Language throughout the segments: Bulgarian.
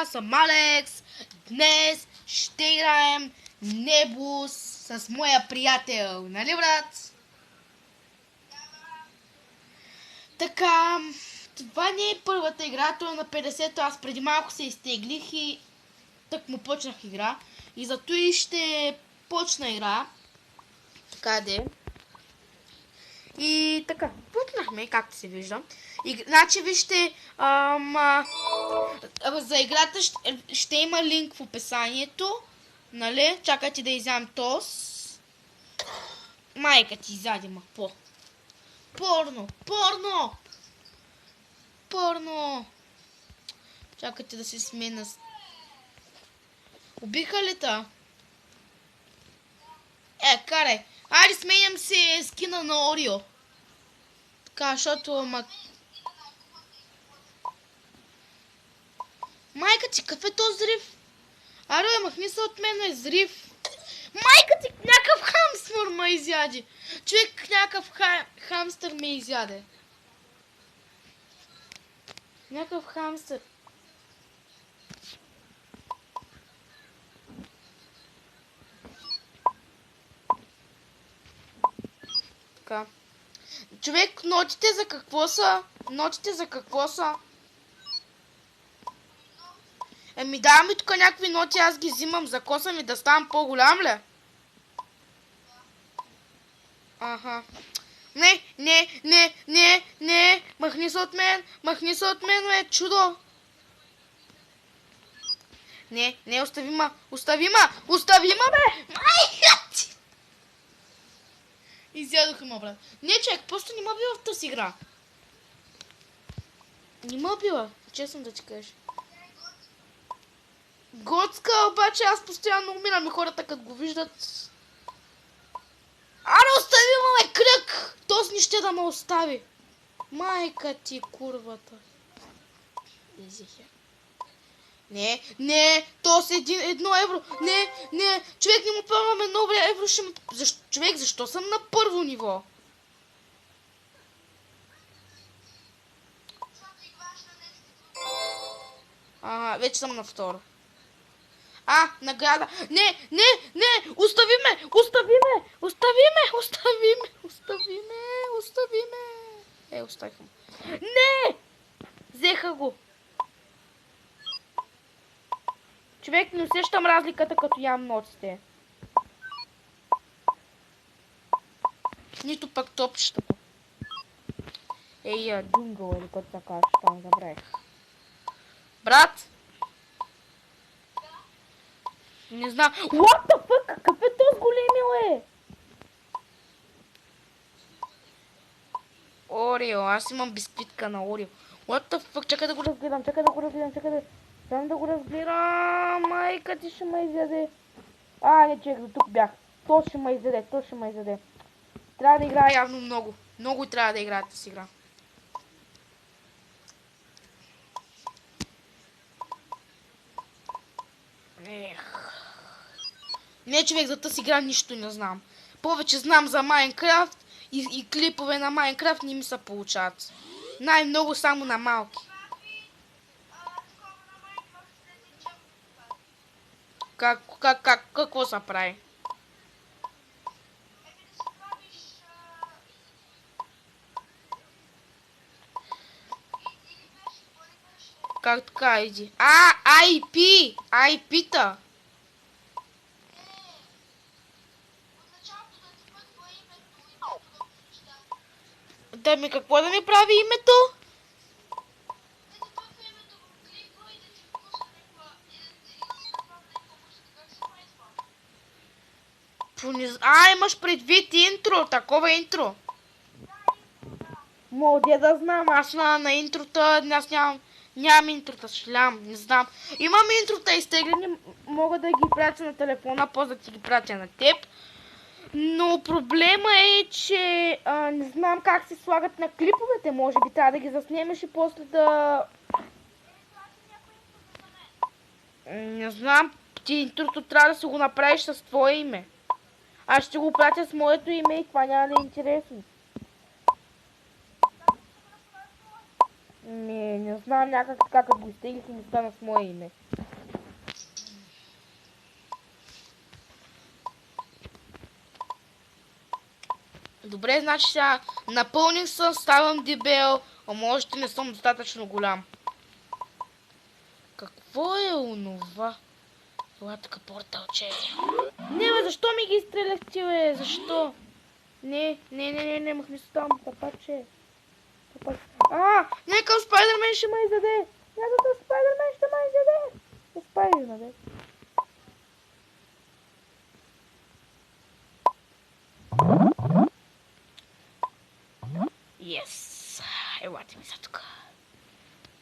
аз съм Алекс. Днес ще играем Небус с моя приятел. Нали, брат? Така, това не е първата игра, то е на 50-то. Аз преди малко се изтеглих и тък му почнах игра. И зато и ще почна игра. Така де. И така, почнахме, както се вижда. Значи, вижте, за играта ще има линк в описанието. Нали? Чакайте да изям тос. Майка ти изяде, ма по. Порно! Порно! Порно! Чакайте да се смена. Убиха ли та? Карай. Айде, сменям се скина на Орио. Така, защото майка ти, какъв е този зрив? Аре, махни се от мен, е зрив. Майка ти, някакъв хамстър ме изяде. Човек, някакъв хамстър ме изяде. Някакъв хамстър. Така. Човек, нотите за какво са? Нотите за какво са? Еми давам ми тук някакви ноти, аз ги взимам за коса ми да ставам по-голям ли? Аха. Не, махни се от мен, чудо. Не, остави ма, бе! Майка ти! Изядоха ме, брат. Не, човек, просто не ма била в тази игра. Не ма била, честно да ти кажа. Готска, обаче аз постоянно умирам и хората като го виждат. Аре, остави ме, кръг! Този не ще да ме остави. Майка ти, курвата. Изихе. Не, то с 1 евро. Не, човек, не му пълваме 1 евро. Човек, защо съм на първо ниво? Вече съм на второ. Награда. Не, остави ме. Оставих ме. Не! Взеха го. Човек, не усещам разликата като ям ноците. Нито пък топчетата. Джунгъл или като така, там забравих. Брат! Не знам. What the fuck? Какъв е този големил, е? Орио, аз имам бисквитка на Орио. What the fuck? Чакай да го разгледам, Сам да го разгледам. Майка ти ще ме изяде. Не, човек, до тук бях. То ще ме изяде. Трябва да играя явно много. Много трябва да играя тази игра. Не, човек, за тази игра нищо не знам. Повече знам за Майнкрафт и клипове на Майнкрафт не ми се получават. Най-много само на малки. Какво се прави? Как така иди? IP-та. Да ми какво да ми прави името? Имаш предвид интро, такова интро. Мога да знам, аз на интрота, аз нямам интрота, не знам. Имам интрота изтеглени, мога да ги пратя на телефона, после да ти ги пратя на теб. Но проблема е, че не знам как се слагат на клиповете, може би трябва да ги заснемеш и после да... Не знам, ти интрото трябва да си го направиш с твое име. Аз ще го пратя с моето име и това няма да е интересно. Не Не знам, някак така като го изтеглих и ми стана с мое име. Добре, значи сега напълних съм, ставам дебел, а може не съм достатъчно голям. Какво е онова? Това така порталче. Не бе, защо ми ги изстреляхте, бе? Защо? Не, махни се там, папаче. Някакъв Спайдермен ще ме изяде. Някакъв Спайдермен ще ме изяде. Спайдермен, бе. Yes! Елате ми са тук.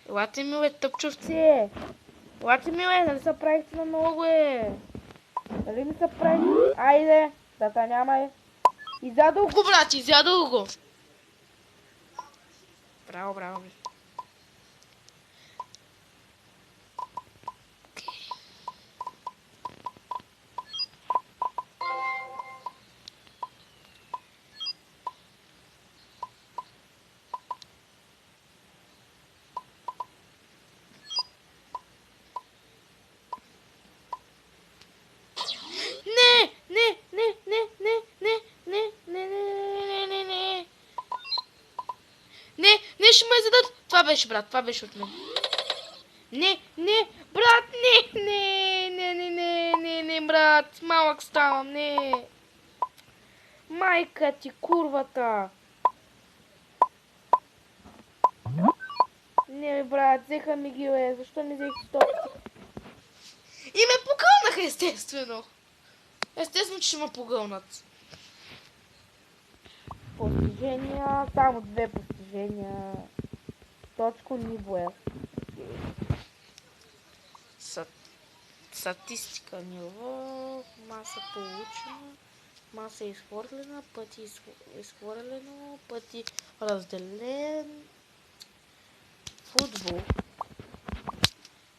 Елате ми, бе, тъпчовци. Елате ми, бе, нали се правихте на много, бе? Нали ми се правихте? Айде, дата няма, е. Изядох го, брат, изядох го. Браво, браво, бе. Не, ще ме зададат. Това беше, брат, това беше от мен. Не, брат, не, брат, малък ставам, не. Майка ти, курвата. Не, брат, взеха ми ги, бе, защо ми взех стопки? И ме погълнаха, естествено. Естествено, че ще ме погълнат. Постижения, само 2 постижения. Точко ниво е. Статистика ниво, маса получена, маса изхвърлена, пъти изхвърлено, пъти разделен. Футбол.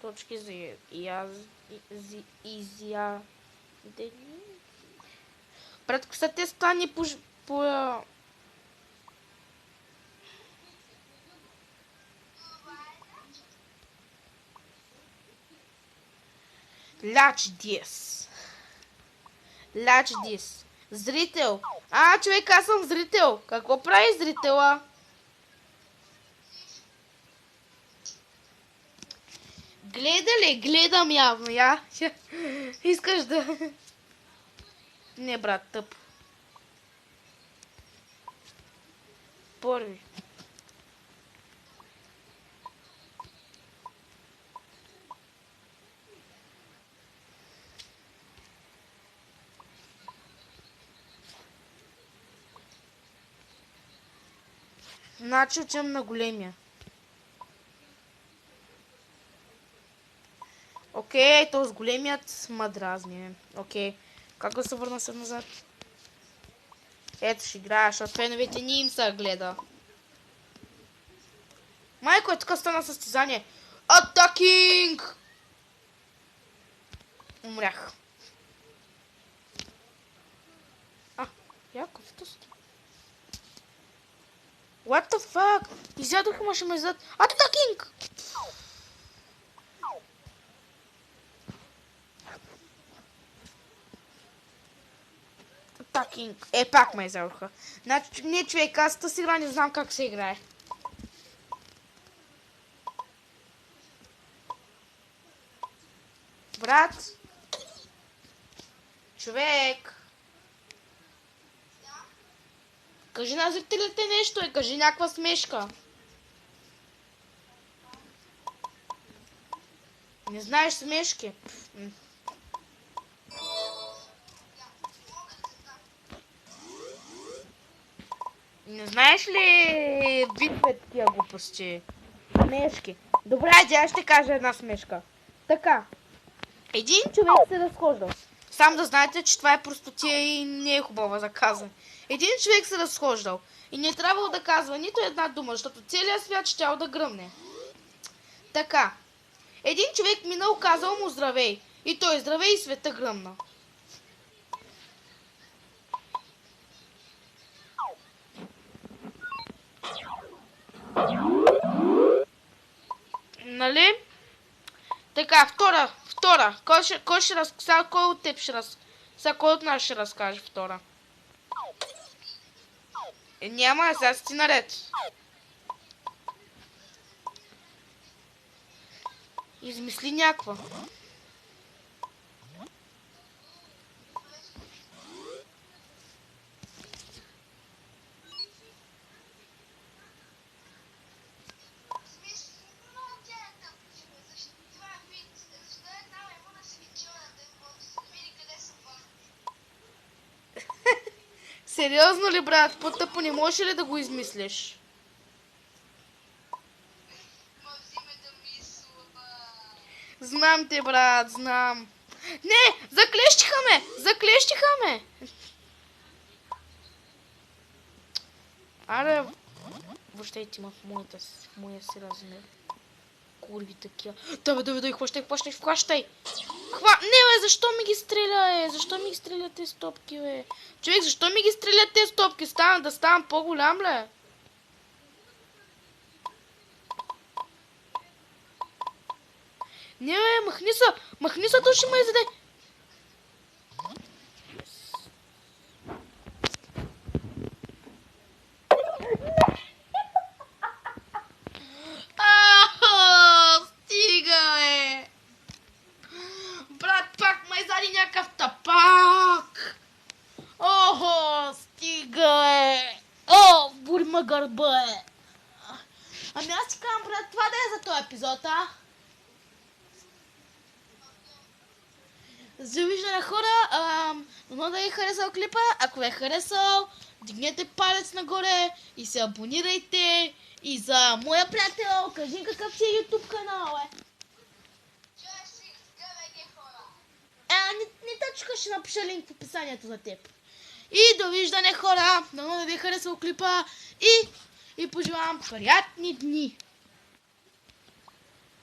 Точки за изядени. Братко, са те стани по... Ляч дис. Зрител. Човек, аз съм зрител. Какво прави зрителя? Гледа ли? Гледам явно, я. Искаш да... Не, брат, тъп. Първи. Значи отивам на големия. Окей, този големият мадразни. Окей. Как да се върна се назад? Ето ще играя, защото феновете ни им се гледа. Майко, тук стана състезание. Атакинг! Умрях. Яко, втъсто. What the fuck? Изядох и ще ме изядат. Атакинг! Атакинг. Пак ме изядоха. Значи, не човек, аз тази игра не знам как се играе. Брат. Човек. Кажи на зрителите нещо, кажи някаква смешка. Не знаеш смешки? Не знаеш ли битве такива глупости? Смешки. Добре, аз ще кажа една смешка. Така. Един човек се разхождал. Сам да знаете, че това е простотия и не е хубава за казване. Един човек се разхождал и не е трябвало да казва нито една дума, защото целият свят щял да гръмне. Така. Един човек минал, казал му здравей. И той здравей и света гръмна. Нали? Така, втора. Кой ще разкаже? Кой от теб ще разкаже? Сега кой от нас ще разкаже втора? Няма, сега си наред. Измисли някаква. Сериозно ли, брат? По-тъпо не можеш ли да го измислиш? Знам те, брат, знам. Не, заклещиха ме. Аре, въобще ти има в моя си размер. Курви такива. Давай, хващай. Не, бе, защо ми ги стреля, Защо ми ги стрелят тези топки, бе? Човек, защо ми ги стрелят тези топки? Да ставам по-голям, ле? Не, бе, махни са, то ще ме изяде. Стига, бе! Брат, пак ме изяде някакъв тапак! Охо, стига, бе! О, бури ма гърба, е! Ами аз си казвам, брат, това да е за този епизод, а? За виждане, хора, но да ви е харесал клипа. Ако ви е харесал, дигнете палец нагоре и се абонирайте. И за моя приятел, кажи какъв си е YouTube канал, е. Не точка, ще напиша линк в описанието за теб. И довиждане, хора, да ви е харесал клипа и пожелавам приятни дни.